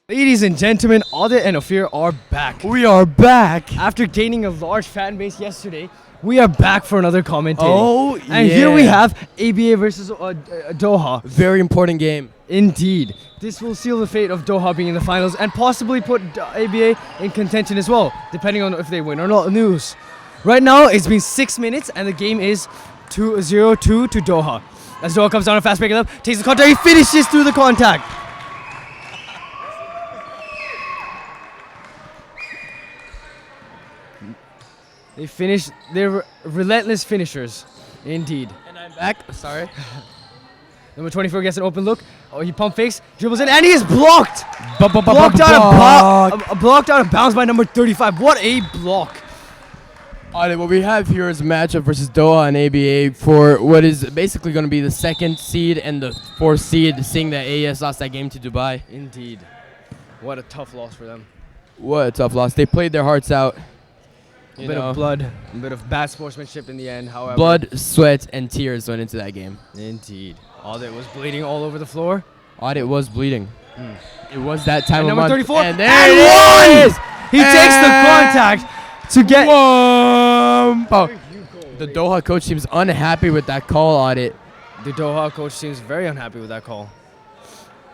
Ladies and gentlemen, Audit and Ophir are back. We are back. After gaining a large fan base yesterday, we are back for another commentating. Oh, and here we have ABA versus Doha. Very important game. Indeed. This will seal the fate of Doha being in the finals and possibly put ABA in contention as well, depending on if they win or not. News. Right now, it's been 6 minutes and the game is 0-2 to Doha. As Doha comes down a fast break up, takes the contact, he finishes through the contact. They finish. They're relentless finishers, indeed. And I'm back. Sorry. Number 24 gets an open look. Oh, he pump fakes, dribbles in, and he is blocked. Blocked Blocked out of bounds by number 35. What a block! Alright, what we have here is a matchup versus Doha and ABA for what is basically going to be the 2nd seed and the 4th seed, seeing that AES lost that game to Dubai. Indeed. What a tough loss for them. What a tough loss. They played their hearts out. A bit of blood, a bit of bad sportsmanship in the end, however. Blood, sweat, and tears went into that game. Indeed. Audit was bleeding all over the floor. Audit was bleeding. It was that time And of number month. 34. And there And it is! He takes the contact to get... The Doha coach seems unhappy with that call, Audit. The Doha coach seems very unhappy with that call.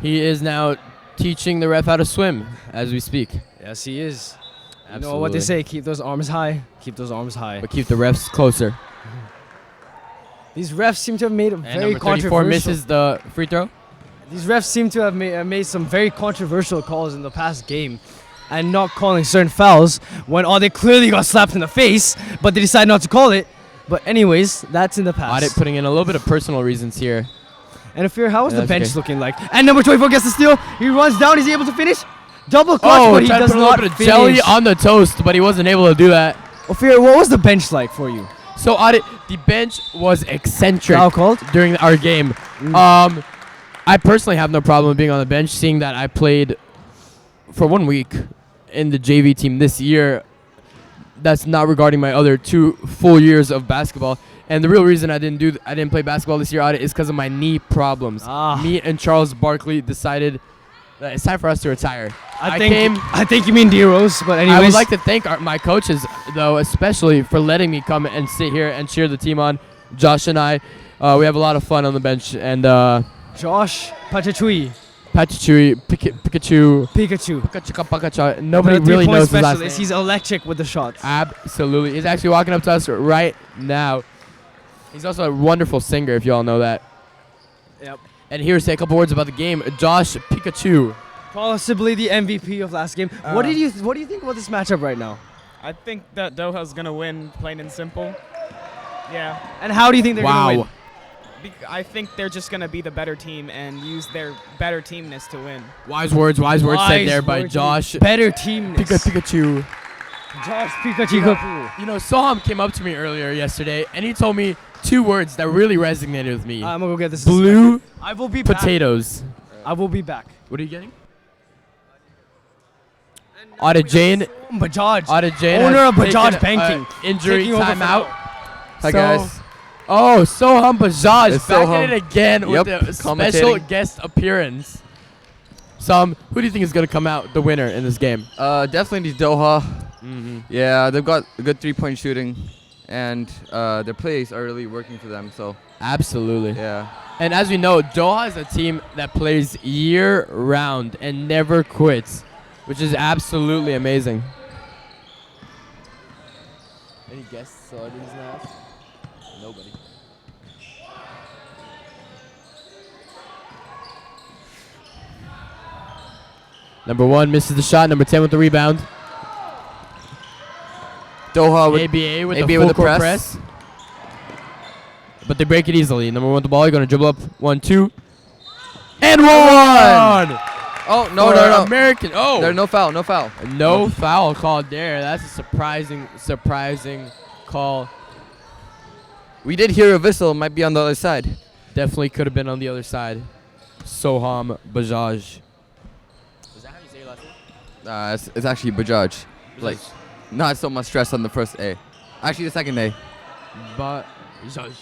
He is now teaching the ref how to swim as we speak. Yes, he is. Absolutely. You know what they say, keep those arms high. Keep those arms high. But keep the refs closer. These refs seem to have made a And very number 34 controversial... misses the free throw. These refs seem to have made some very controversial calls in the past game and not calling certain fouls when they clearly got slapped in the face, but they decided not to call it. But anyways, that's in the past. Audit putting in a little bit of personal reasons here. And Ophir, how is the That's bench okay. looking like? And number 24 gets the steal. He runs down. He's able to finish. Double clutch, but he tried to does put a not little bit of finish. jelly on the toast, but he wasn't able to do that. Ophir, what was the bench like for you? So Audit, the bench was eccentric Foul called? during our game. I personally have no problem with being on the bench, seeing that I played for 1 week in the JV team this year. That's not regarding my other 2 full years of basketball. And the real reason I didn't play basketball this year, Audit, is because of my knee problems. Me and Charles Barkley decided that it's time for us to retire. I think you mean D-Rose, but anyways. I would like to thank my coaches, though, especially for letting me come and sit here and cheer the team on. Josh and I, we have a lot of fun on the bench. And Josh Pachachui. Pikachu. Nobody really knows his last name. He's electric with the shots. Absolutely. He's actually walking up to us right now. He's also a wonderful singer, if you all know that. Yep. And here's a couple words about the game. Josh Pikachu. Possibly the MVP of last game. What do you think about this matchup right now? I think that Doha's going to win, plain and simple. Yeah. And how do you think they're going to win? I think they're just going to be the better team and use their better teamness to win. Wise words said there by Josh. Better teamness. Pikachu. Josh Pikachu. You know, Soham came up to me earlier yesterday, and he told me 2 words that really resonated with me. I'm going to go get this. Blue I will be potatoes. Back. I will be back. What are you getting? Audit Jane. Bajaj. Audit Jane. Owner of Bajaj Banking. Injury timeout. Hi, guys. Oh, Soham Bajaj It's back Soham. in it again with a special commentating. guest appearance. Who do you think is going to come out the winner in this game? Definitely Doha. Yeah, they've got a good 3-point shooting, and their plays are really working for them. So Absolutely. yeah. And as we know, Doha is a team that plays year-round and never quits, which is absolutely amazing. Any guest celebrities now? Nobody. Number 1 misses the shot. Number 10 with the rebound. Doha with ABA with ABA the with full the court press. But they break it easily. Number 1 with the ball. You're going to dribble up 1, 2. And 1! Oh, no. American. Oh. There's no foul. No foul called there. That's a surprising call. We did hear a whistle. Might be on the other side. Definitely could have been on the other side. Soham Bajaj. Is that how you say your last name? It's actually Bajaj. Like, not so much stress on the first A. Actually, the second A. Bajaj.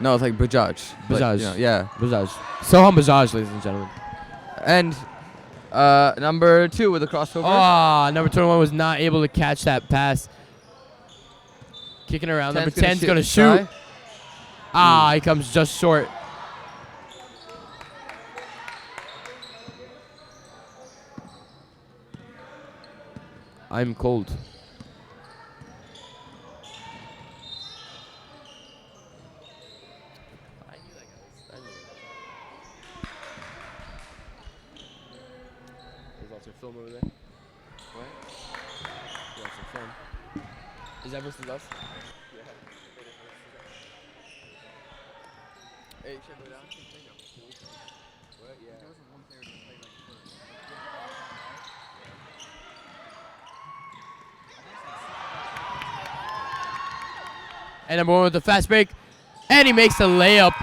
No, it's like Bajaj. Bajaj. Like, yeah. Bajaj. Soham Bajaj, ladies and gentlemen. And Number 2 with a crossover. Ah, number 21 was not able to catch that pass. Kicking around. Number 10's going to shoot. Ah, he comes just short. I'm cold. There's also film over there. What? You want some film? Is that versus us? Yeah. Hey, should I go down? What? Yeah. And number 1 with the fast break. And he makes a layup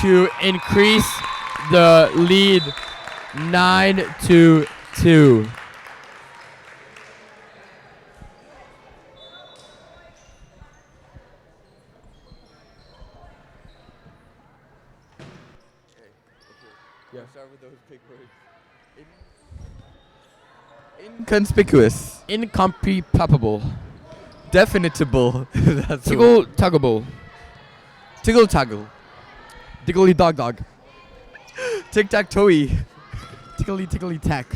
to increase the lead 9-2. Yeah. Start with those big words. Inconspicuous. Incomprehensible. Definitable. That's Tickle tuggable. Tickle toggle. Diggly dog dog. Tic tac toe. Tickly tickly tack.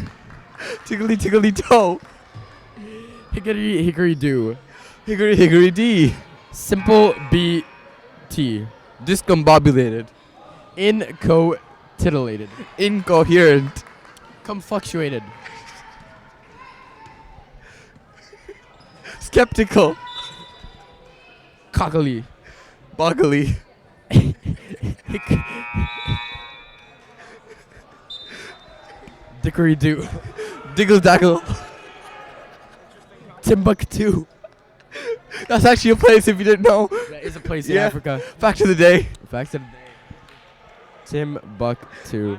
Tickly tickly toe. Hickory hickory do. Hickory hickory D. Simple BT. Discombobulated. Titillated. Incoherent. Fluctuated. Skeptical. Cockily. Boggly. Dickory do. Diggle daggle. Timbuktu. That's actually a place if you didn't know. That is a place in Yeah. Africa. Fact of the day. Facts of the day. Timbuktu.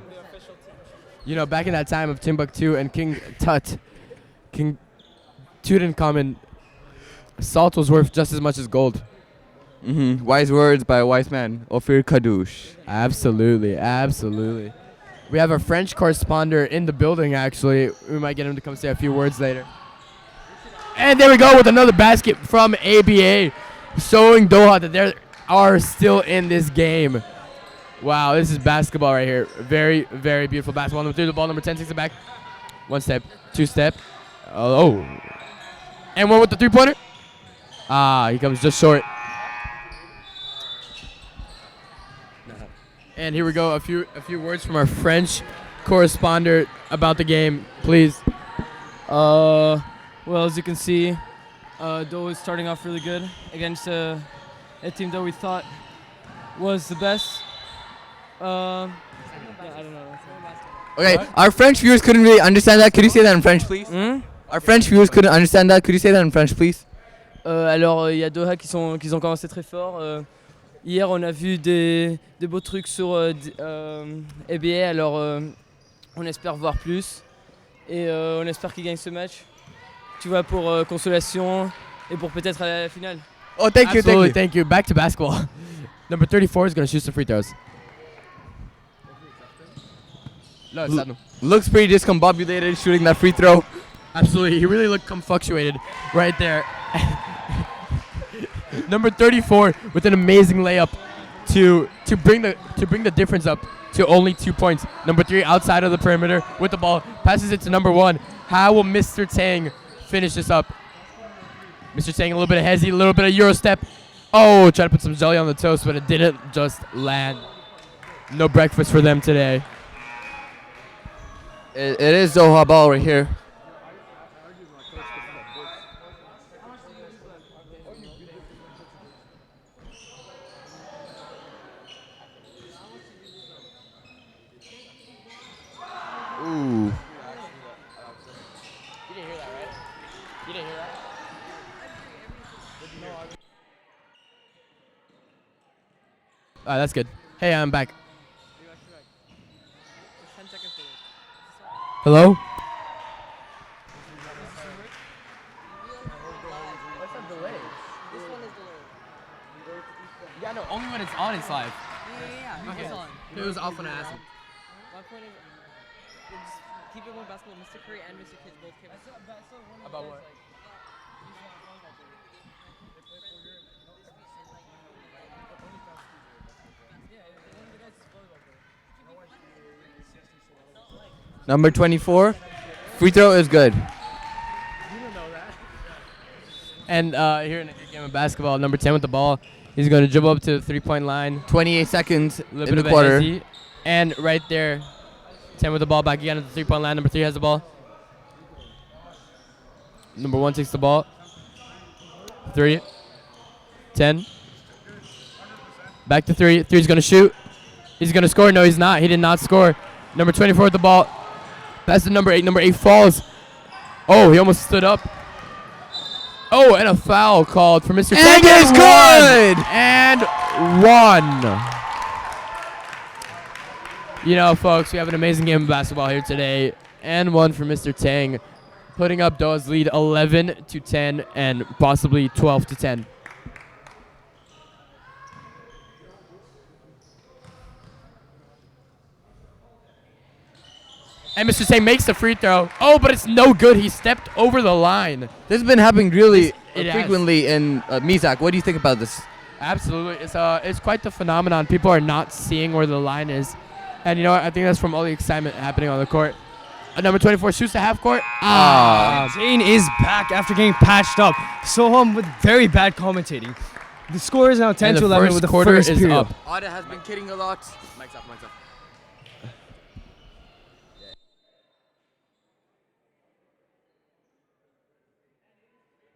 You know, back in that time of Timbuktu and King Tutankhamun, salt was worth just as much as gold. Wise words by a wise man. Ophir Kadoosh. Absolutely, absolutely. We have a French correspondent in the building, actually. We might get him to come say a few words later. And there we go with another basket from ABA, showing Doha that they are still in this game. Wow, this is basketball right here. Very, very beautiful basketball. Number 3, the ball. Number 10 takes it back. 1 step, 2 step. Oh. And 1 with the 3-pointer. Ah, he comes just short. And here we go. A few words from our French correspondent about the game, please. Well, as you can see, Doha is starting off really good against a team that we thought was the best. Yeah, I don't know. Okay, our French viewers couldn't really understand that. Could you say that in French, please? Our French viewers couldn't understand that. Could you say that in French, please? Alors, il y a Doha qui ont commencé très fort. Hier, on a vu des beaux trucs sur ABA, alors on espère voir plus. Et on espère qu'ils gagnent ce match. Tu vois, pour consolation et pour peut-être aller à la finale. Oh, thank you, Absolutely, thank thank you. Back to basketball. Number 34 is going to shoot some free throws. No, it's not. you. Looks pretty discombobulated shooting that free throw. Absolutely, he really looked fluctuated right there. Number 34 with an amazing layup to bring the difference up to only 2 points. Number 3 outside of the perimeter with the ball, passes it to number 1. How will Mr. Tang finish this up? Mr. Tang a little bit of hezzy, a little bit of Euro step. Oh, try to put some jelly on the toast, but it didn't just land. No breakfast for them today. It is Doha ball right here. Ooh. You didn't hear that, right? You didn't hear that? Alright, that's good. Hey, I'm back. Hello? What's that delay? This one is delayed. Yeah, no, only when it's on it's live. Yeah. Okay. It's on. It was off when I asked him. My point is, keep it going basketball. Mr. Curry and Mr. Kids both came. About what? Number 24, free throw is good. And here in a good game of basketball, number 10 with the ball. He's going to dribble up to the 3-point line. 28 seconds A little in bit the of quarter. a hezzy. And right there, 10 with the ball back again at the 3-point line. Number 3 has the ball. Number 1 takes the ball. 3. 10. Back to 3. 3's going to shoot. He's going to score. No, he's not. He did not score. Number 24 with the ball. Pass to number 8. Number 8 falls. Oh, he almost stood up. Oh, and a foul called for Mr. And it's good! And 1. You know, folks, we have an amazing game of basketball here today. And 1 for Mr. Tang, putting up Doha's lead 11-10 and possibly 12-10. And Mr. Tang makes the free throw. Oh, but it's no good. He stepped over the line. This has been happening really It has. frequently in MESAC. What do you think about this? Absolutely. It's quite the phenomenon. People are not seeing where the line is. And you know what? I think that's from all the excitement happening on the court. Number 24 shoots to half court. Jane is back after getting patched up. Soham with very bad commentating. The score is now 10 And to the 11 first with the quarter first is period. up. Ada has been kidding a lot. Mic's up, mic's up.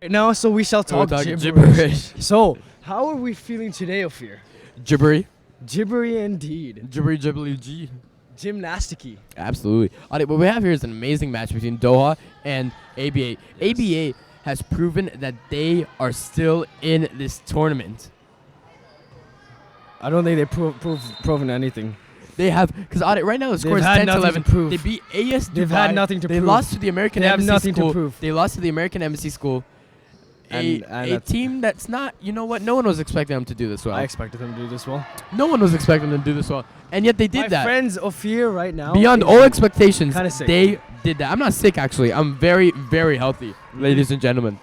Right now, so we shall talk talking gibberish. So, how are we feeling today, Ophir? Gibbery. Gibbery indeed. Gibbery G. Gymnasticy. Absolutely. Alright, what we have here is an amazing match between Doha and ABA. ABA has proven that they are still in this tournament. I don't think they've proven anything. They have, because right now the score is had 10 to nothing 11. to prove. They beat AS Dubai. They've had nothing to They prove. lost to the American They have Embassy nothing to School. prove. They lost to the American Embassy School. And A that's- team that's not, you know what, no one was expecting them to do this well. I expected them to do this well. No one was expecting them to do this well. And yet they did My that. friends Ophir right now. Beyond is all expectations, kinda sick. they did that. I'm not sick, actually. I'm very, very healthy, ladies and gentlemen.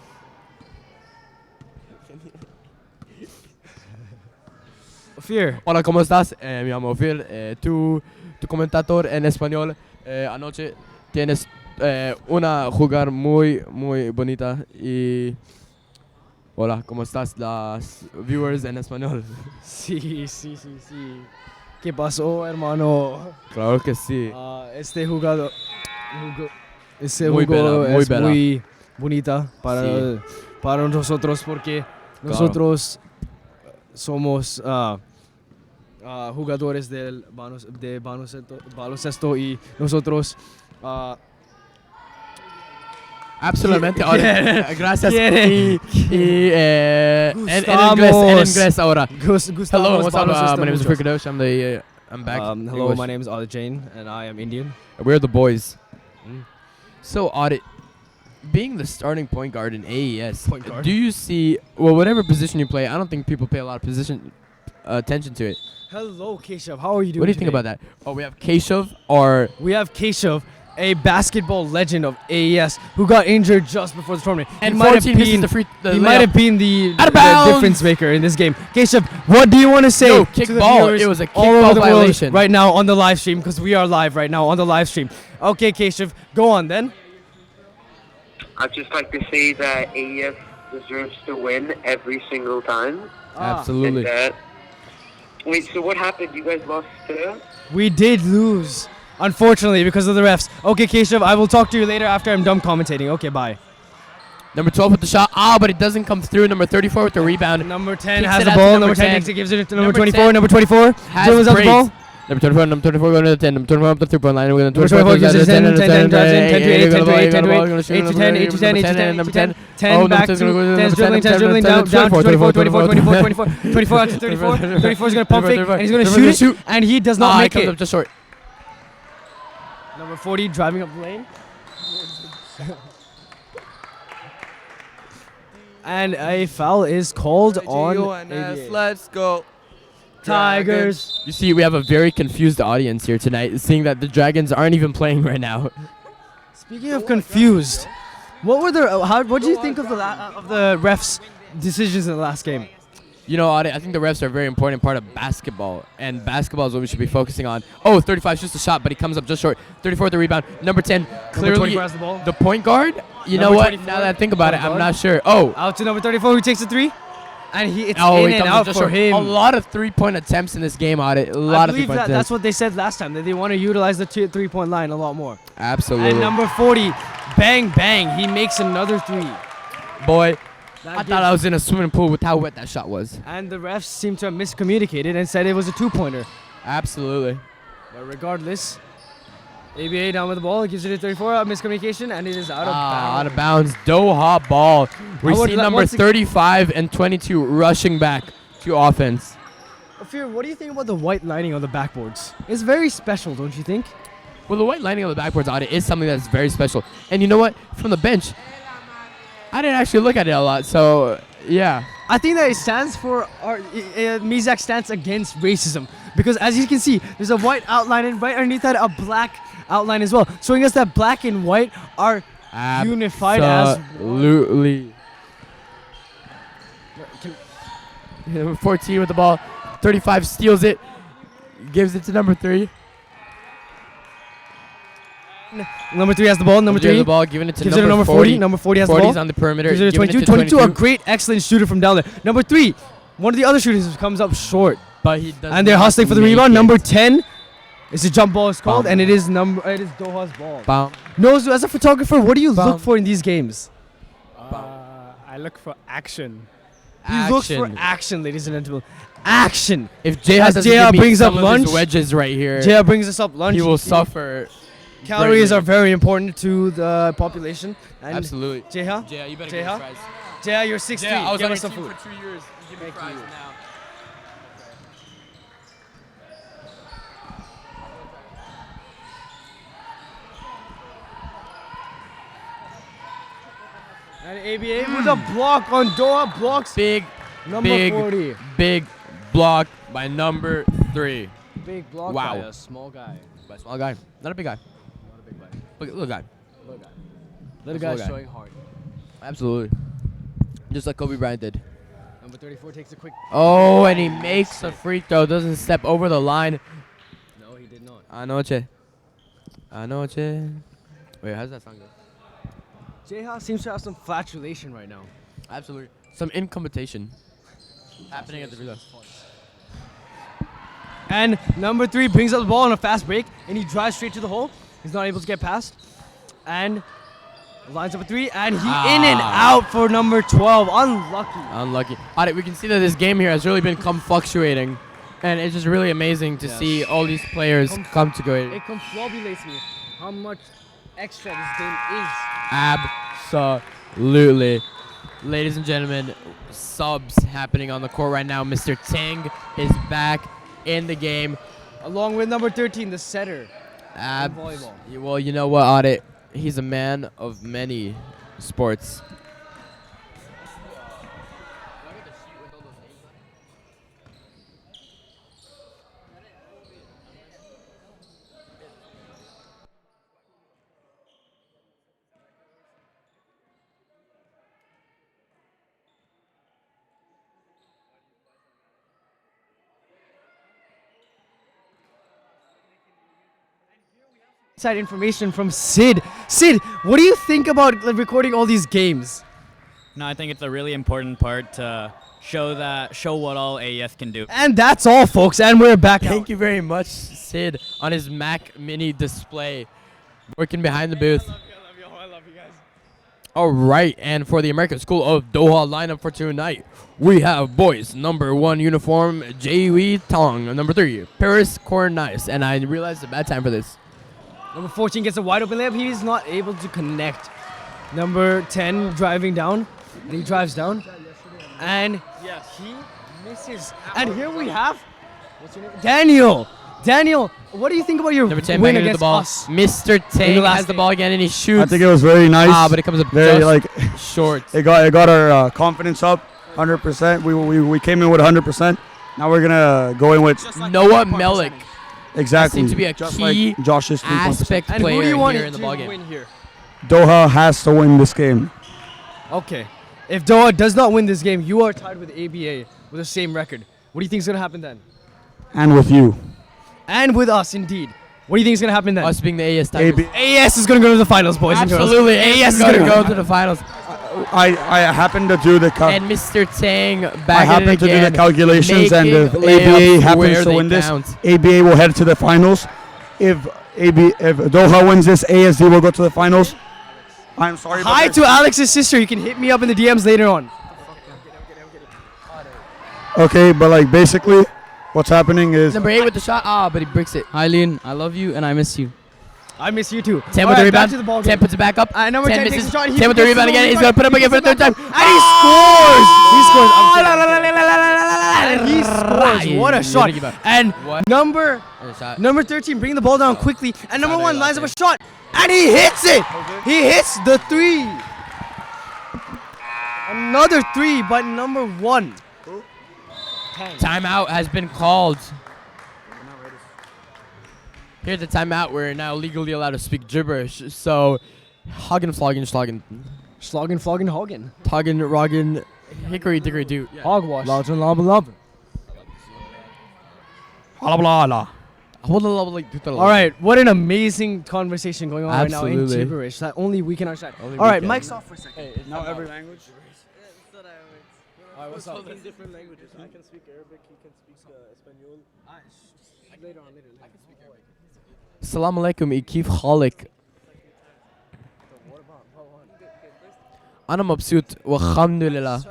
Ophir. Hola, ¿cómo estás? Me llamo Phil. Tu comentator en español. Anoche tienes una jugar muy, muy bonita. Y hola, ¿cómo estás? Las viewers en español. Sí. ¿Qué pasó, hermano? Claro que sí. Este jugador. Este Muy juego bella, muy es bella. muy bonita para nosotros porque nosotros somos jugadores de baloncesto y nosotros Absolutamente. Quiere- Gracias. quiere- En Gustamos. inglés ahora. gustamos Hello, what's up? baloncesto My name is mucho. Firkadosh. I'm back. Hello, English. my name is Audit Jane and I am Indian. We're the boys. Mm. So, Audit, being the starting point guard in AES, Point guard? do you see, well, whatever position you play, I don't think people pay a lot of attention to it. Hello, Keshav. How are you doing? What do you think about that? Oh, we have Keshav, or We have Keshav, a basketball legend of AES, who got injured just before the tournament. and he might have 14 misses been, the free. The he layup. might have been the Out of bounds. difference maker in this game. Keshav, what do you want to say No, to kick the ball. viewers It was a all kick over ball the violation. world right now on the live stream, because we are live right now on the live stream. Okay, Keshav, go on then. I'd just like to say that AES deserves to win every single time. Absolutely. And wait, so what happened? You guys lost to? We did lose, unfortunately, because of the refs. Okay, Keshav, I will talk to you later after I'm done commentating. Okay, bye. Number 12 with the shot. But it doesn't come through. Number 34 with the rebound. Number 10 Kicks has it the out to ball. number Number 10 10. takes it, gives it to Number number 24. 10 Number 24 Has dribbles out the braids. ball. Number 24, number 24 going to the 10. Number 24 up the 3-point line. We're going to Number 24 gives it 10 to 10, 10 to 8, 10 to 8, 10 to 8, 8 to 10, 8 to 10, 8 to 10, 8 to 10, 10 back to 10's dribbling, 10's dribbling, down to 24, 24, 24, 24, 24 out to 34. 34 is going to pump fake, and he's going to shoot it, and he does not make comes it. up just short. Number 40 driving up the lane. And a foul is called on ABA. Let's go. Tigers. You see, we have a very confused audience here tonight, seeing that the Dragons aren't even playing right now. Speaking of confused, what do you think of the refs' decisions in the last game? You know, Adi, I think the refs are a very important part of basketball, and basketball is what we should be focusing on. Oh, 35 shoots the shot, but he comes up just short. 34 the rebound. Number 10, clearly 24 has the ball. the point guard. You Number know what? 24, Now that I think about it, point I'm guard. not sure. Oh, Out to number 34, who takes the three, and it's oh, in he and comes up out just for short. him. A lot of 3-point attempts in this game, Adi. A lot I of believe 3-point attempts. that's what they said last time, that they want to utilize the 3-point line a lot more. Absolutely. And number 40, bang, bang, he makes another three. Boy, That I gives- thought I was in a swimming pool with how wet that shot was. And the refs seem to have miscommunicated and said it was a two-pointer. Absolutely. But regardless, ABA down with the ball, gives it a 34, miscommunication, and it is out of bounds. Out of bounds. Doha ball. We I would see let- number once ag- 35 and 22 rushing back to offense. Ophir, what do you think about the white lining on the backboards? It's very special, don't you think? Well, the white lining on the backboards audit is something that's very special. And you know what? From the bench, I didn't actually look at it a lot. So, yeah. I think that it stands for MESAC stands against racism, because as you can see, there's a white outline and right underneath that a black outline as well, showing us that black and white are unified as Absolutely. 14 with the ball. 35 steals it, gives it to number 3. Number 3 has the ball. Number 3 the ball, giving it to gives it to number number 40. Number 40 has the 40's ball. on the perimeter. Gives it to giving 22. 22, a great, excellent shooter from down there. Number 3, one of the other shooters comes up short, But he does and they're not hustling for the make rebound. it. Number 10, it's a jump ball. It's called, Bum. and it is Doha's ball. Bam. Nozu, as a photographer, what do you Bum. look for in these games? I look for action. He looks for action, ladies and gentlemen. Action. If Jay As doesn't JR give me brings up some of his lunch, wedges right here, Jaya brings us up lunch. he will suffer. Calories greatly. are very important to the population. And Absolutely. Jaya, Jay, you better Jay, give huh? me fries. Jaya, you're 6'3". Jay, I was Give on us your some team food. for 2 years. You give me Thank fries you. now. And ABA with a block on Doha, blocks Big, number big, 40. big block by number 3. Big block Wow. by a small guy. By a small guy. Not a big guy. Not a big guy. Little guy. Little guy. Little Little guy guy. showing hard. Absolutely. Just like Kobe Bryant did. Number 34 takes a quick. Oh, and he makes a free throw. Doesn't step over the line. No, he did not. Anoche. Wait, how's that song go? Jaya seems to have some flatulation right now. Absolutely. Some incompetition happening at the free throw. And number 3 brings up the ball on a fast break, and he drives straight to the hole. He's not able to get past. And lines up a 3, and he in and out for number 12. Unlucky. Unlucky. Alright, we can see that this game here has really been fluctuating. And it's just really amazing to see all these players come together. It confabulates me how much extra this game is. Absolutely. Ladies and gentlemen, subs happening on the court right now. Mr. Tang is back in the game. Along with number 13, the setter. in volleyball. Well, you know what, Audit? He's a man of many sports. Inside information from Sid. Sid, what do you think about recording all these games? No, I think it's a really important part to show what all AES can do. And that's all, folks. And we're back. Thank you very much, Sid, on his Mac Mini display, working behind the booth. I love you guys. All right, and for the American School of Doha lineup for tonight, we have boys number 1 uniform, Jae Tong, number 3, Paris Cornice, and I realized it's a bad time for this. Number 14 gets a wide open layup. He is not able to connect. Number 10 driving down. And he drives down. And he misses. And here we have, what's your name? Daniel. Daniel, what do you think about your Number 10 win banging with against the ball. us? Mr. Tang last has the game? ball again, and he shoots. I think it was very nice. But it comes up very just short. It got our confidence up 100%. We came in with 100%. Now we're gonna go in with Noah Melik exactly seems to be a just key like Josh's 3.5%. aspect And who do player you want here in the to ball game. win here? Doha has to win this game. Okay. If Doha does not win this game, you are tied with ABA with the same record. What do you think is going to happen then? And with you. And with us, indeed. What do you think is going to happen then? Us being the AS Tigers. AS is going to go to the finals, boys and girls. Absolutely. AS is going to go to the finals. I happen to do the And Mr. Tang I back happen to do the calculations, and if ABA happens to win this, ABA will head to the finals. If Doha wins this, ASD will go to the finals. I'm sorry. Hi to Alex's sister. You can hit me up in the DMs later on. Okay, but like basically, what's happening is Number 8 with the shot. Ah, but he bricks it. Eileen, I love you and I miss you. I miss you too. 10 All with the right, back rebound. to the ball 10 game. puts it back up. Number 10 takes misses. a shot. 10 with the rebound again. He's going to put up again for the third time. And he scores! He scores. And he scores. What a shot. And number 13 bringing the ball down quickly. And number 1 lines up a shot. And he hits it. He hits the 3. Another 3, but number 1. Timeout has been called. Here's the timeout. We're now legally allowed to speak gibberish. So, hoggin, floggin, sloggin. Sloggin, floggin, hoggin. Toggin, roggin, hickory, dickory, do. Hogwash. Lodgin, lobin, lobin. All right, what an amazing conversation going on right now in Absolutely. gibberish that only we can understand. Only All we right, can. mic's off for a second. now every language. What's up? different languages. I can speak Arabic, he can speak Espanol. Later on. Salam alaikum, ikif khalik. أنا مبسوط والحمد لله.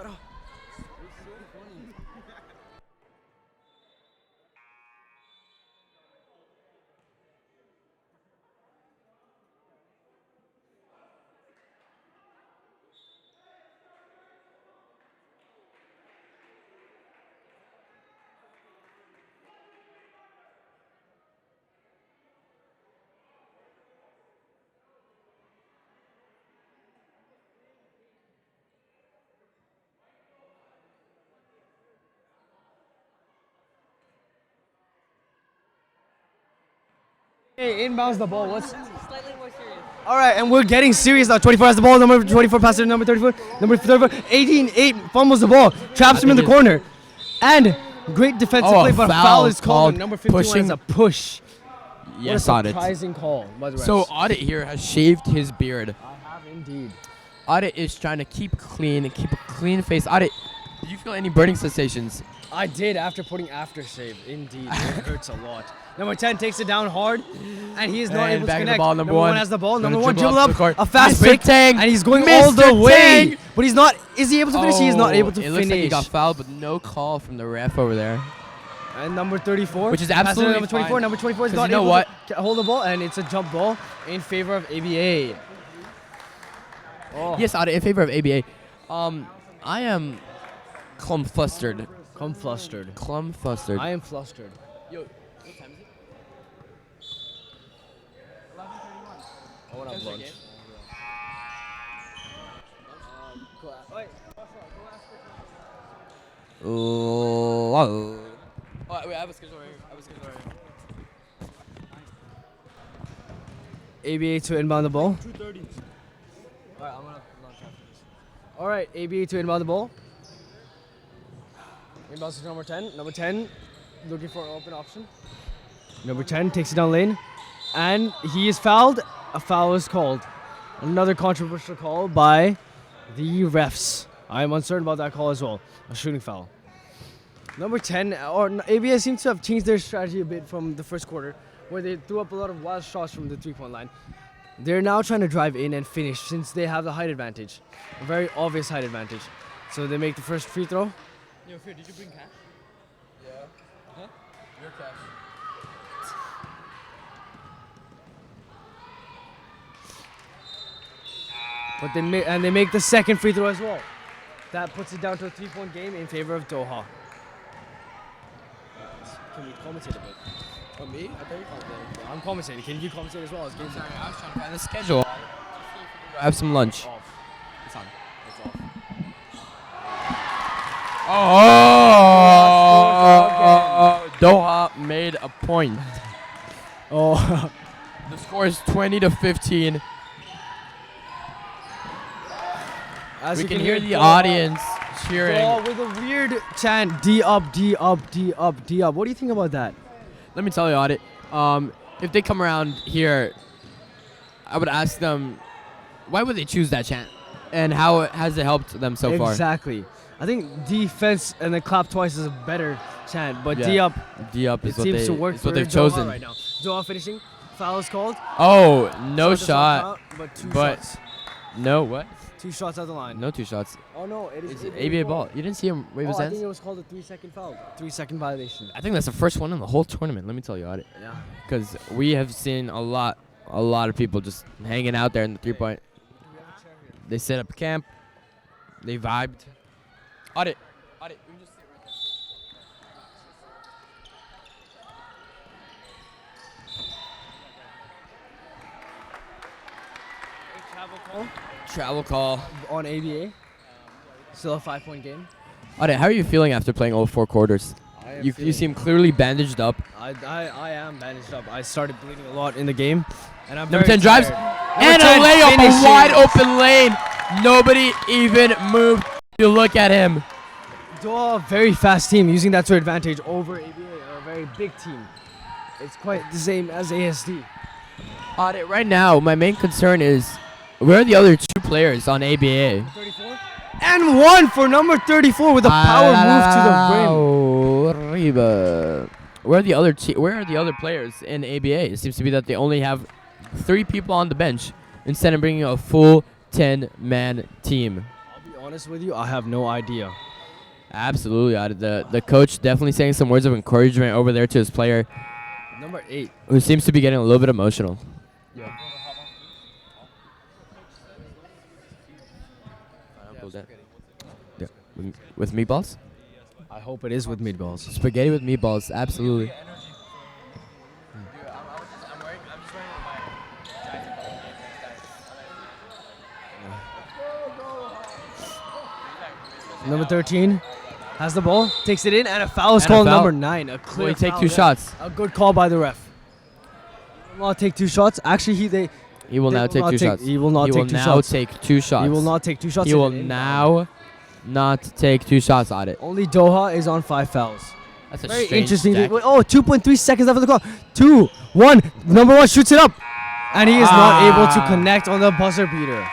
Hey, inbounds the ball. What's slightly more serious. All right, and we're getting serious now. 24 has the ball. Number 24 passes to number 34. Number 34. 18-8 fumbles the ball. Traps him in the corner. And great defensive play, but a foul is called. Number 51 is a push. Yes, what a Audit. surprising call by the refs. So Audit here has shaved his beard. I have indeed. Audit is trying to keep clean, keep a clean face. Audit, did you feel any burning sensations? I did after putting aftershave. Indeed, it hurts a lot. Number 10 takes it down hard, and he is not able to back of the connect. ball, number one. Has the ball. Gonna Number 1 dribble dribble up to up, the court. a fast Mr. break, Tang, and he's going Mr. all the way. Tang. But he's not. Is he able to finish? He is not able to it finish. looks like he got fouled, but no call from the ref over there. And number 34, Which is passes to absolutely number 24. fine. Number 24 is 'Cause not you know able what? to hold the ball, and it's a jump ball in favor of ABA. Oh. Yes, Audit, in favor of ABA. I am clumflustered. Come flustered. Clumflustered. I am flustered. Yo, I want to have lunch. Oh, wait, I have a schedule right here. ABA to inbound the ball. 2:30. Alright, I'm gonna have lunch after this. Alright, ABA to inbound the ball. Inbounds to number 10. Number 10 looking for an open option. Number 10 takes it down lane. And he is fouled. A foul is called. Another controversial call by the refs. I am uncertain about that call as well. A shooting foul. Number 10, or ABS seems to have changed their strategy a bit from the first quarter, where they threw up a lot of wild shots from the three-point line. They're now trying to drive in and finish since they have the height advantage. A very obvious height advantage. So they make the first free throw. Yo, Fear, did you bring cash? Yeah. Huh? Your cash. But they make the second free throw as well. That puts it down to a 3-point game in favor of Doha. Can we commentate a bit? Oh, me? I thought you commentated. I'm commentating. Can you commentate as well as game? Sorry, I was trying to find the schedule. I have some lunch. Off. It's on. It's off. Oh! Doha made a point. Oh. The score is 20-15. As We you can hear the Doha- audience cheering. Doha with a weird chant, D up, D up, D up, D up. What do you think about that? Let me tell you, Audit. If they come around here, I would ask them, why would they choose that chant? And how has it helped them so far? Exactly. I think defense and then clap twice is a better chant, but Yeah. D up, D up it is what seems they to work is what for they've Doha chosen. right now. Doha finishing. Foul is called. Oh, no Shot does not shot. count, but two But shots. no what? 2 shots out the line. No 2 shots. Oh no, it is It's ABA ball. You didn't see him wave his I hands? think it was called a 3-second foul. 3-second violation. I think that's the first one in the whole tournament. Let me tell you, Audit. Yeah. Because we have seen a lot of people just hanging out there in the 3-point. They set up camp. They vibed. Audit. You can just sit right there. Travel call. On ABA. Still a 5-point game. Audit, how are you feeling after playing all 4 quarters? You seem clearly bandaged up. I am bandaged up. I started bleeding a lot in the game, and I'm Number very 10 drives. tired. And Number a 10 layup, a finishes. wide open lane. Nobody even moved. You look at him. Doha, very fast team, using that to advantage over ABA, a very big team. It's quite the same as ASD. Audit, right now, my main concern is where are the other 2 players on ABA? 34. And 1 for number 34 with a power move to the rim. Arriba. Where are the other players in ABA? It seems to be that they only have 3 people on the bench instead of bringing a full 10-man team. I'll be honest with you, I have no idea. Absolutely, Audit. The coach definitely saying some words of encouragement over there to his player, Number 8. who seems to be getting a little bit emotional. Yeah. Yeah. With meatballs? I hope it is with meatballs. Spaghetti with meatballs, absolutely. Number 13 has the ball, takes it in, and a foul is And a called foul. number 9. A clear Will he take foul 2 there. shots? A good call by the ref. He will not take 2 shots. Actually, He will they now will take not 2 take- shots. he will not He take will 2 now shots. take 2 shots. He will not take 2 shots. He in will an inbound. now not take 2 shots on it. Only Doha is on 5 fouls. That's a Very strange interesting. deck. Oh, 2.3 seconds left of the clock. 2, 1. Number 1 shoots it up. And he is not able to connect on the buzzer beater.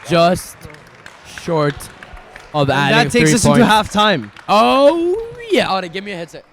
Just short of And adding that takes 3 us points. into halftime. Oh, yeah. Audit, give me a headset.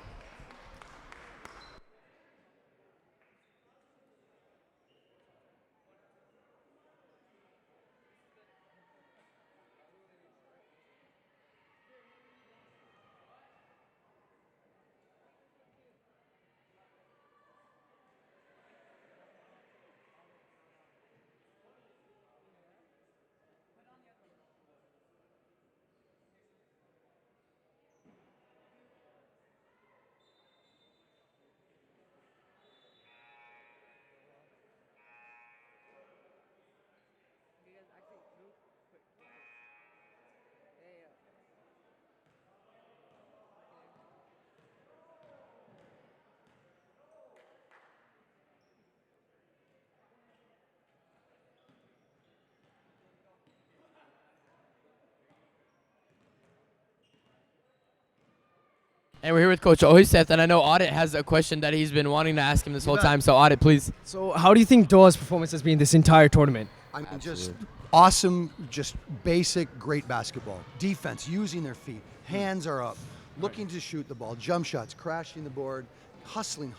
And we're here with Coach Ohiseth, and I know Audit has a question that he's been wanting to ask him this whole time. So Audit, please. So how do you think Doha's performance has been this entire tournament? I mean, just awesome, just basic, great basketball. Defense, using their feet. Hands are up, looking to shoot the ball. Jump shots, crashing the board, hustling.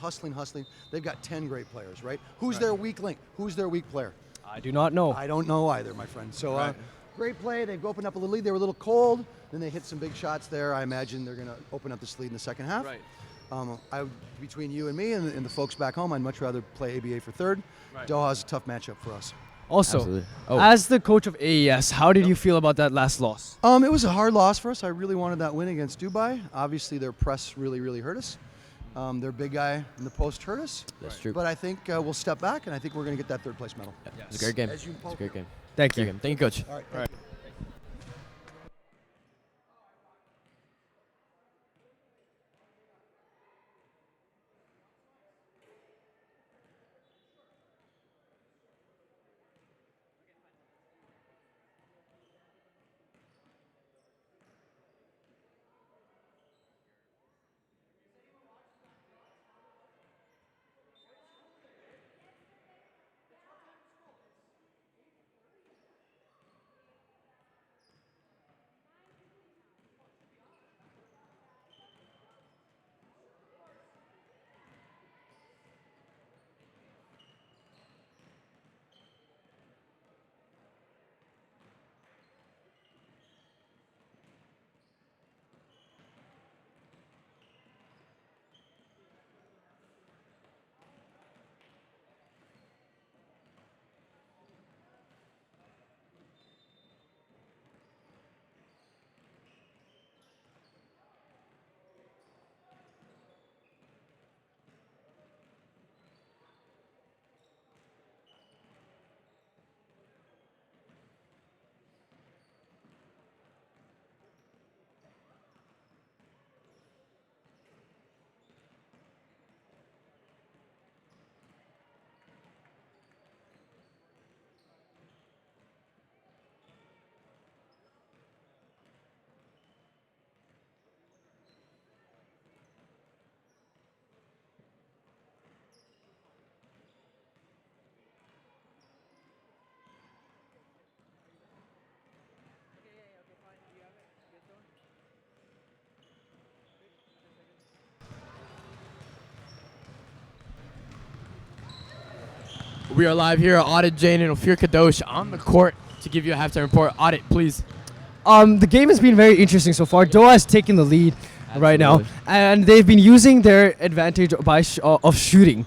They've got 10 great players, right? Who's their weak link? Who's their weak player? I do not know. I don't know either, my friend. So great play. They've opened up a little lead. They were a little cold. Then they hit some big shots there. I imagine they're going to open up this lead in the second half. Right. Between you and me and the folks back home, I'd much rather play ABA for third. Right. Doha's a tough matchup for us. Also, Absolutely. Oh. as the coach of AES, how did you feel about that last loss? It was a hard loss for us. I really wanted that win against Dubai. Obviously, their press really hurt us. Their big guy in the post hurt us. That's true. But I think we'll step back, and I think we're going to get that third place medal. Yeah, it's a great game. As you It's a great game. Thank Great you. game. Thank you, Coach. All right. All right. We are live here. Audit Jane and Ophir Kadosh on the court to give you a halftime report. Audit, please. The game has been very interesting so far. Doha has taken the lead right now, and they've been using their advantage of shooting.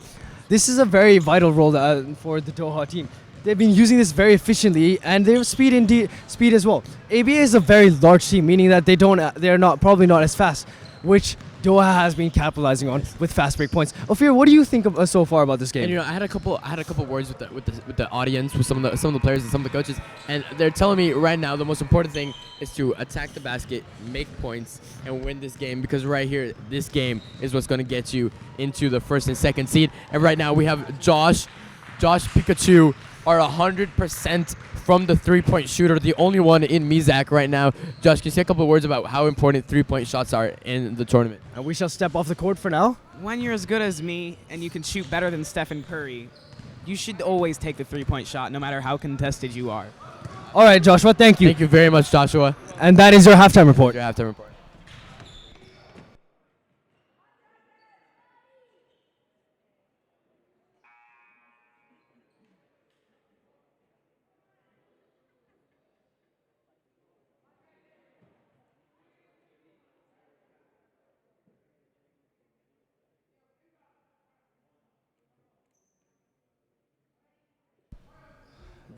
This is a very vital role for the Doha team. They've been using this very efficiently, and they have speed as well. ABA is a very large team, meaning that they're probably not as fast, which Doha has been capitalizing on with fast break points. Ophir, what do you think so far about this game? And I had a couple words with the audience, with some of the players and some of the coaches, and they're telling me right now the most important thing is to attack the basket, make points, and win this game, because right here, this game is what's going to get you into the first and second seed. And right now we have Josh Pikachu are 100% from the three-point shooter, the only one in MESAC right now. Josh, can you say a couple of words about how important three-point shots are in the tournament? And we shall step off the court for now. When you're as good as me and you can shoot better than Stephen Curry, you should always take the three-point shot, no matter how contested you are. All right, Joshua, thank you. Thank you very much, Joshua. And that is your halftime report. Your halftime report.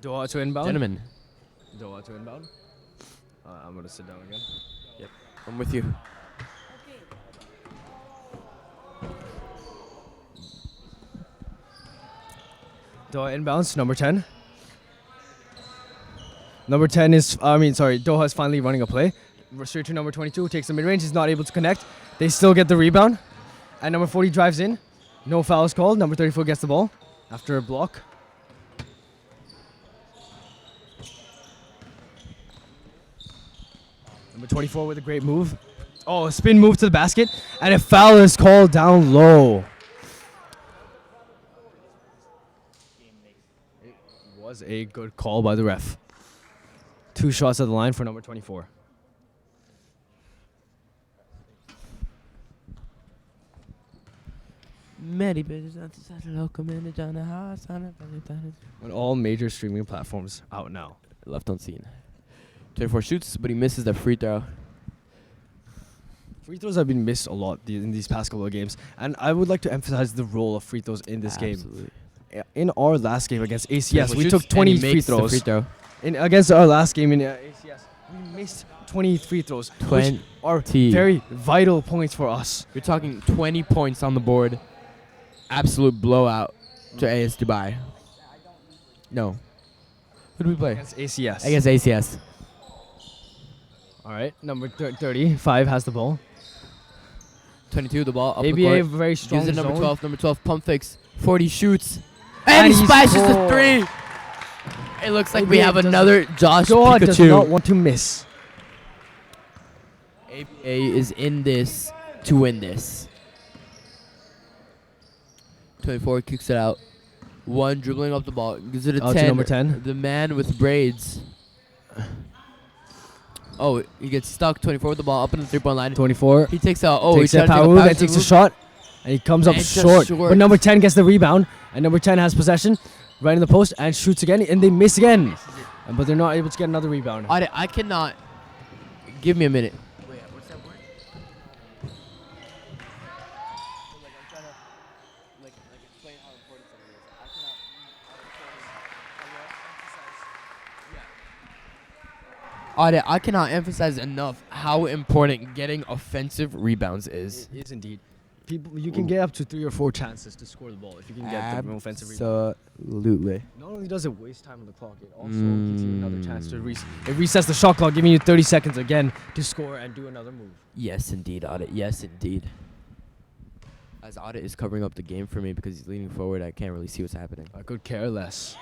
Doha to inbound. Gentlemen. Doha to inbound. I'm going to sit down again. Yep, I'm with you. Doha inbounds, number 10. Number 10 is, Doha is finally running a play. Straight to number 22, takes the mid-range, is not able to connect. They still get the rebound. And number 40 drives in. No foul is called. Number 34 gets the ball after a block. Number 24 with a great move. Oh, a spin move to the basket. And a foul is called down low. It was a good call by the ref. 2 shots at the line for number 24. On all major streaming platforms out now. Left unseen. 24 shoots, but he misses the free throw. Free throws have been missed a lot in these past couple of games, and I would like to emphasize the role of free throws in this game. In our last game against ACS, we took 20 free throws. Against our last game in ACS, we missed 20 free throws, which are very vital points for us. You're talking 20 points on the board. Absolute blowout to AS Dubai. No. Who did we play? Against ACS. Against ACS. All right, number 35 has the ball. 22, the ball up ABA the court. very strong Gives it number zone. 12. Number 12, pump fakes. 40 shoots. And he splashes the 3. It looks like we have another Josh Doha Pikachu. does not want to miss. ABA is in this to win this. 24 kicks it out. 1 dribbling up the ball. Gives it a 10. To number 10. The man with braids. Oh, he gets stuck. 24 with the ball up in the 3-point line. 24. He takes a takes a power move and takes a shot. And he comes up short. But number 10 gets the rebound. And number 10 has possession right in the post and shoots again. And they miss again. But they're not able to get another rebound. I cannot. Give me a minute. Wait, what's that word? Explain how important something is. I cannot emphasize enough how important getting offensive rebounds is. It is indeed. You can get up to 3 or 4 chances to score the ball if you can get the offensive rebound. Absolutely. Not only does it waste time on the clock, it also gives you another chance to it resets the shot clock, giving you 30 seconds again to score and do another move. Yes, indeed, Audit. Yes, indeed. As Audit is covering up the game for me because he's leaning forward, I can't really see what's happening. I could care less.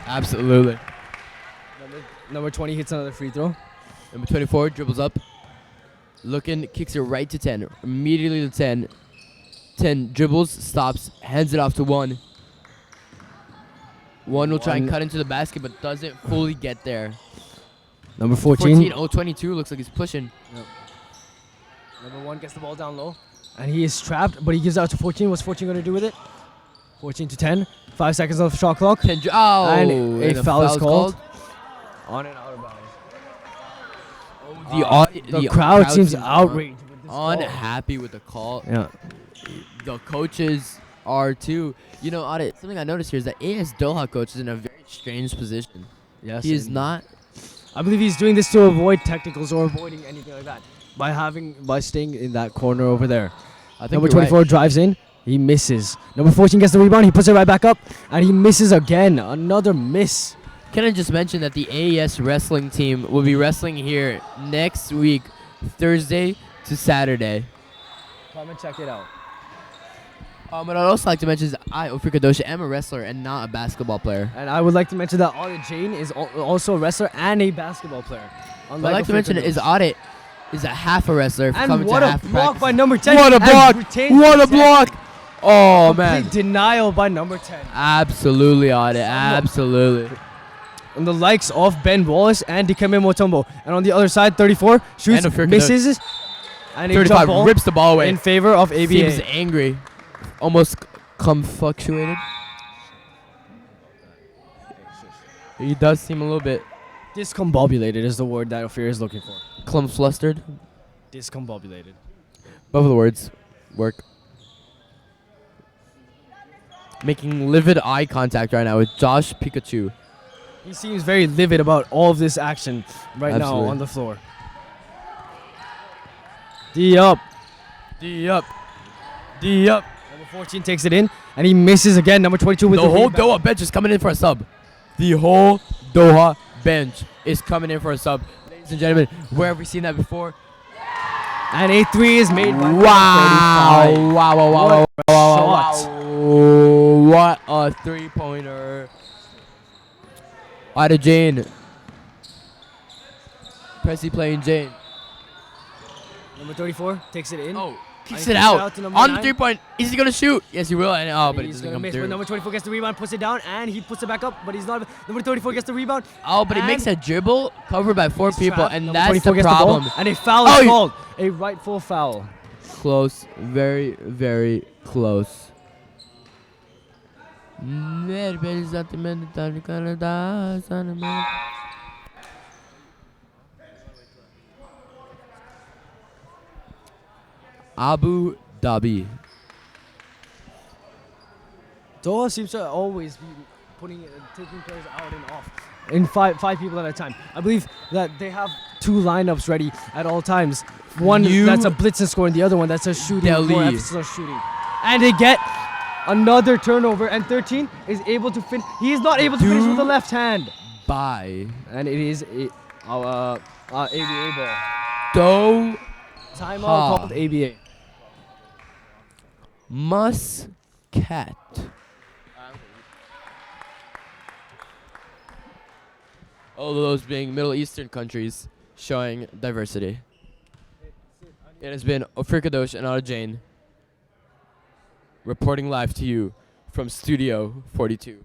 Absolutely. Number 20 hits another free throw. Number 24 dribbles up. Looking, kicks it right to 10. Immediately to 10. 10 dribbles, stops, hands it off to 1. 1 will try and cut into the basket, but doesn't fully get there. Number 14. 22 looks like he's pushing. Yep. Number 1 gets the ball down low. And he is trapped, but he gives out to 14. What's 14 going to do with it? 14-10. 5 seconds on the shot clock. Oh, and a the foul is foul's called. On and out of bounds. The crowd seems outraged with this call. unhappy with the call. Yeah. The coaches are too. You know, something I noticed here is that AS Doha coach is in a very strange position. Yes. He is not. I believe he's doing this to avoid technicals or avoiding anything like that by staying in that corner over there. I think Number you're 24 drives in. He misses. Number 14 gets the rebound. He puts it right back up, and he misses again. Another miss. Can I just mention that the AES wrestling team will be wrestling here next week, Thursday to Saturday. Come and check it out. But I'd also like to mention is I, Ofrika Doshi, am a wrestler and not a basketball player. And I would like to mention that Audit Jane is also a wrestler and a basketball player. I'd like to mention is Audit is a half a wrestler. And what a block by number 10. What a block! What a block! Oh, man. Complete denial by number 10. Absolutely, Audit. Absolutely. On the likes of Ben Wallace and Dikembe Mutombo. And on the other side, 34 shoots, misses, and a 35 jump ball rips the ball away in favor of ABA. Seems angry. Almost fluctuated. He does seem a little bit Discombobulated is the word that Ophir is looking for. flustered. Discombobulated. Both of the words work. Making livid eye contact right now with Josh Pikachu. He seems very livid about all of this action right now on the floor. D up. D up. D up. Number 14 takes it in, and he misses again. Number 22 with the whole rebound. Doha bench is coming in for a sub. The whole Doha bench is coming in for a sub. Ladies and gentlemen, where have we seen that before? And a 3 is made by wow. 35. Wow, wow, wow, What wow, shot. wow. What a three-pointer. Out of Jane. Pressy playing Jane. Number 34 takes it in. Oh, kicks it out. On the 3-point. Is he going to shoot? Yes, he will. And, but he's it doesn't going to come miss. through. But number 24 gets the rebound, puts it down, and he puts it back up, but he's not. Number 34 gets the rebound. Oh, but he makes a dribble covered by 4 people, trapped. and Number that's 24 the gets problem. ball, and a foul is called. A rightful foul. Close. Very, very close. Abu Dhabi. Doha seems to always be taking players out and off in five people at a time. I believe that they have 2 lineups ready at all times. One that's a blitz and score, and the other one that's a shooting. More emphasis on shooting. And they get another turnover, and 13 is able to finish. He is not able to finish with the left hand. Bye. And it is ABA ball. Timeout called ABA. Muscat. All of those being Middle Eastern countries showing diversity. It has been Ofir Kadosh and Ara Jane reporting live to you from Studio 42.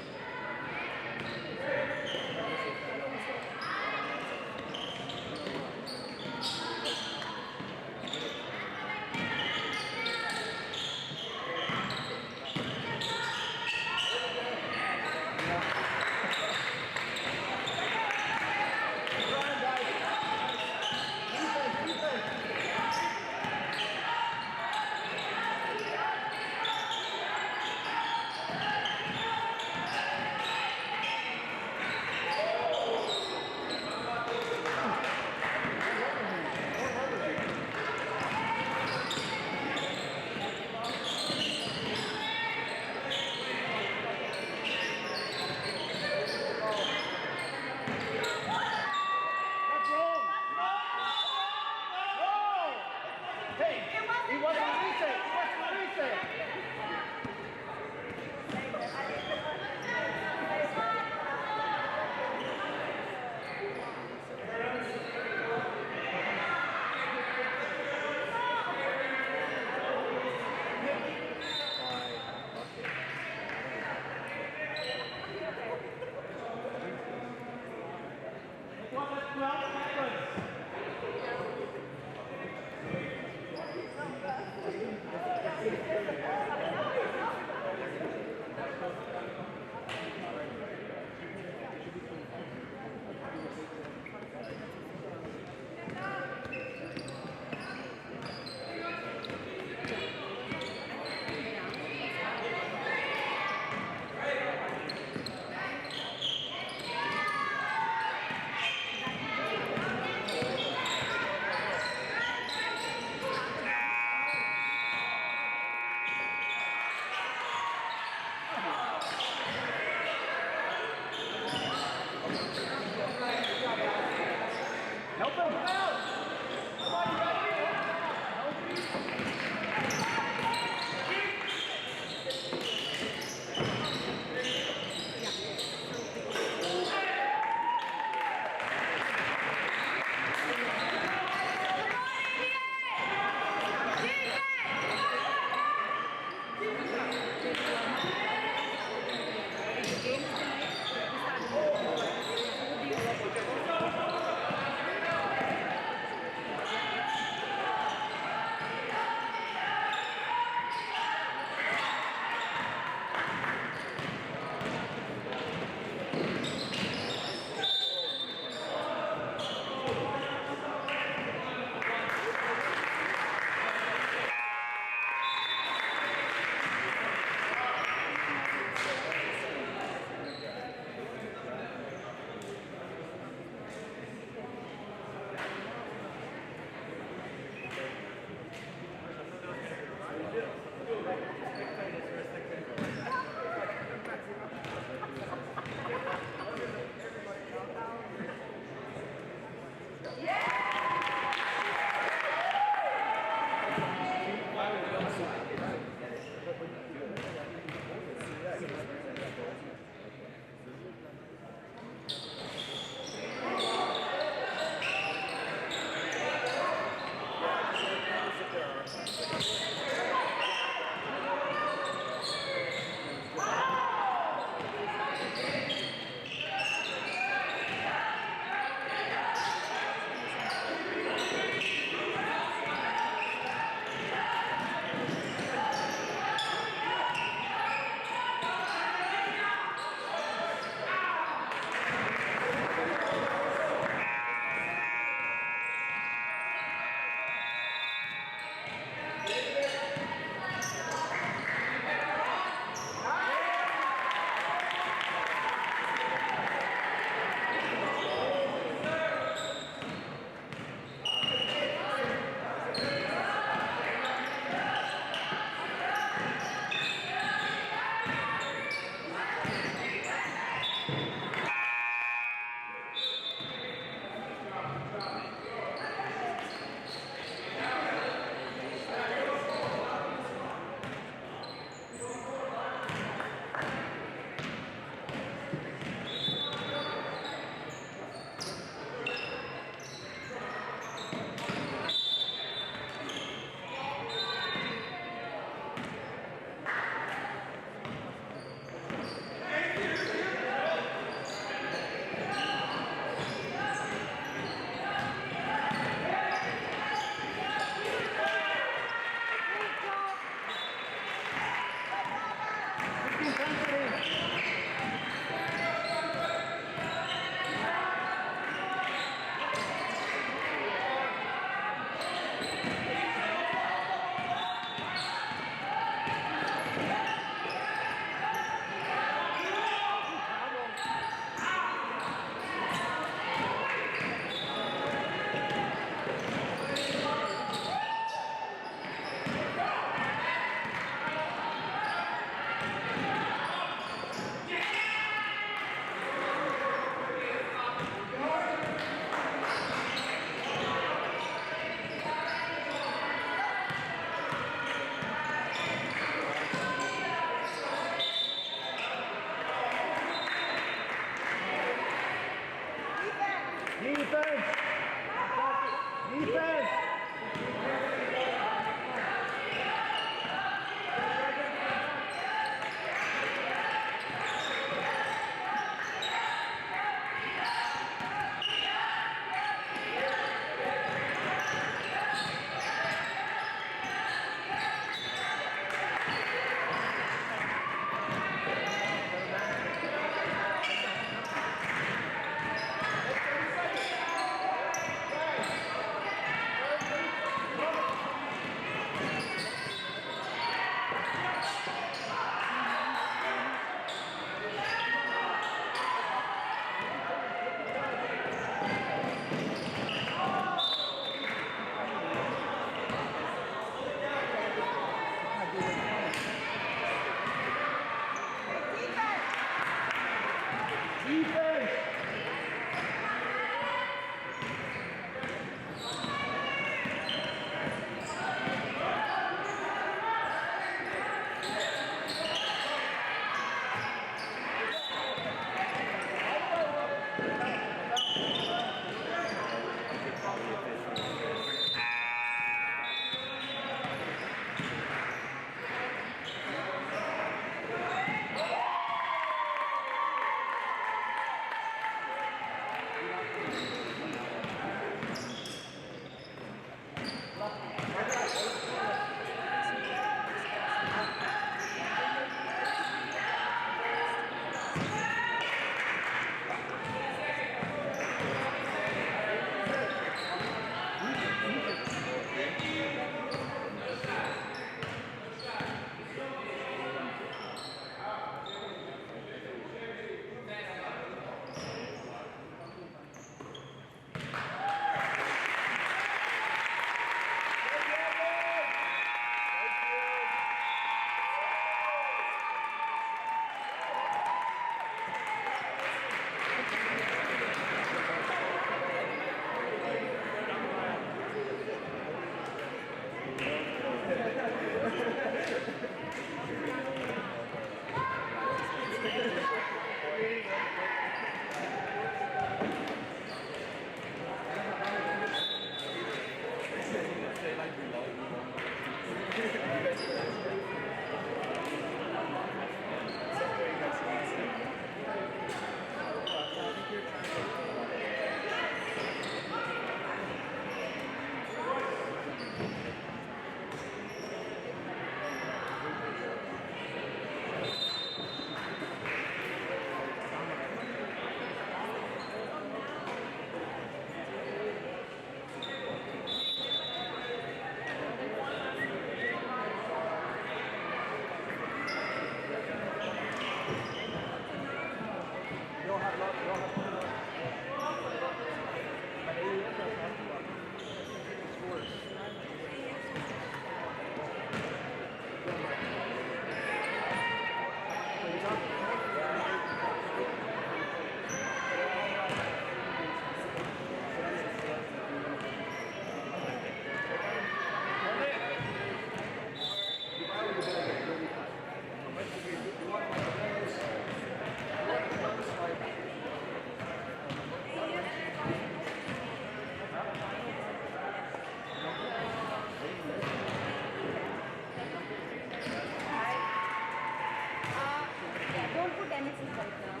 Don't put anything right now.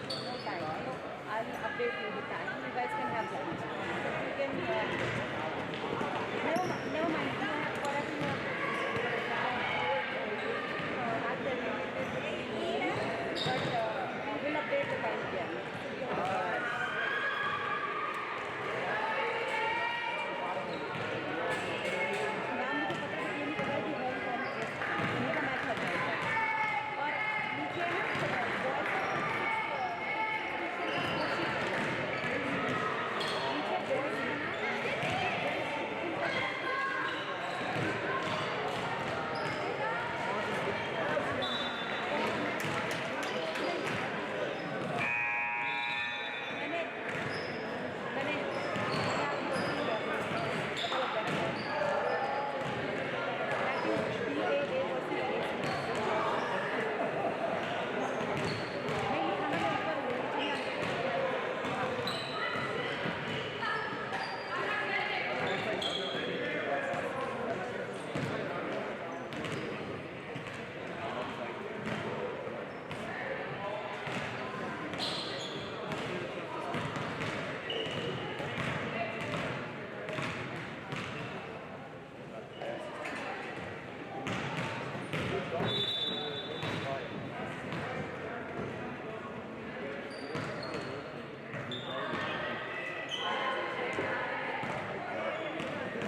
No time. I'll update you the time. You guys can have lunch. You can